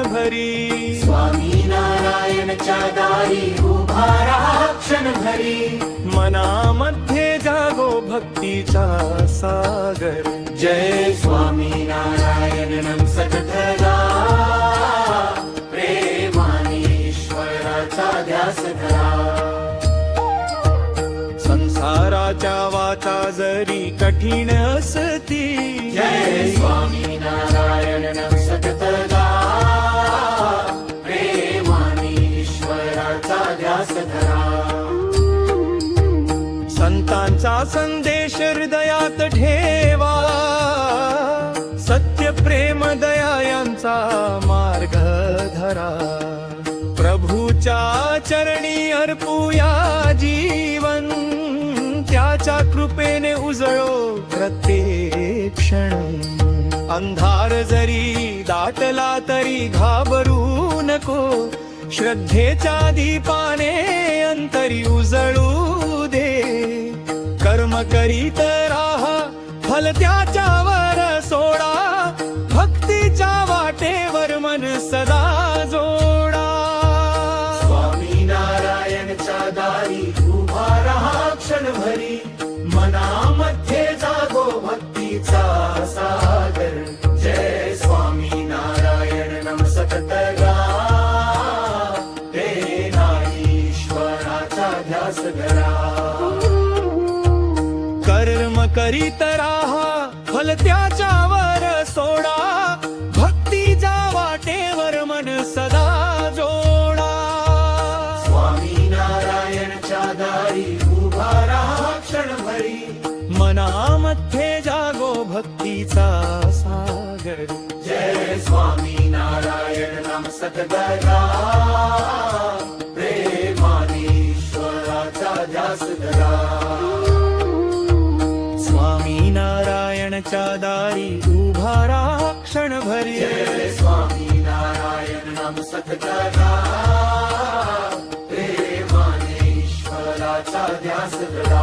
भरी. स्वामी नारायणच्या दारी उभा राहा क्षणभरी. मनामध्ये जागो भक्तीचा सागर. जय स्वामी नारायण नम सततदा. प्रेमाने ईश्वराचा ध्यास धरा. संसाराच्या वाचा जरी कठीण असती. जय स्वामी नारायण नम सततदा. प्रेमाने ईश्वराचा ध्यास धरा. संतांचा संदेश हृदयात ठेवा. सत्य प्रेम दया यांचा मार्ग धरा. प्रभूच्या चरणी अर्पूया जीवन. त्याच्या कृपेने उजळो प्रत्येक क्षण. अंधार जरी दाटला तरी घाबरू नको. श्रद्धेच्या दीपाने अंतरी उजळू दे. कर्म करीत राहा फल त्याच्यावर सोडा. भक्तीच्या वाटेवर मन सदा जोडा. स्वामी नारायणच्या दारी उभा राहा क्षणभरी. मनामध्ये जागो भक्तीचा सागर. जय स्वामी नारायण नम सततदा. ईश्वराचा ध्यास धरा. कर्म करीत राहा फल त्याच्यावर सोडा. भक्तीच्या वाटेवर मन सदा जोडा. स्वामी नारायणच्या दारी उभा राहा क्षणभरी. मनामध्ये जागो भक्तीचा सागर. जय स्वामी नारायण नम सततदा. प्रेमाने ईश्वराचा ध्यास धरा. स्वामी नारायणच्या दारी उभा राहा क्षणभरी. जय स्वामी नारायण नम सततदा. प्रेमाने ईश्वराचा ध्यास धरा.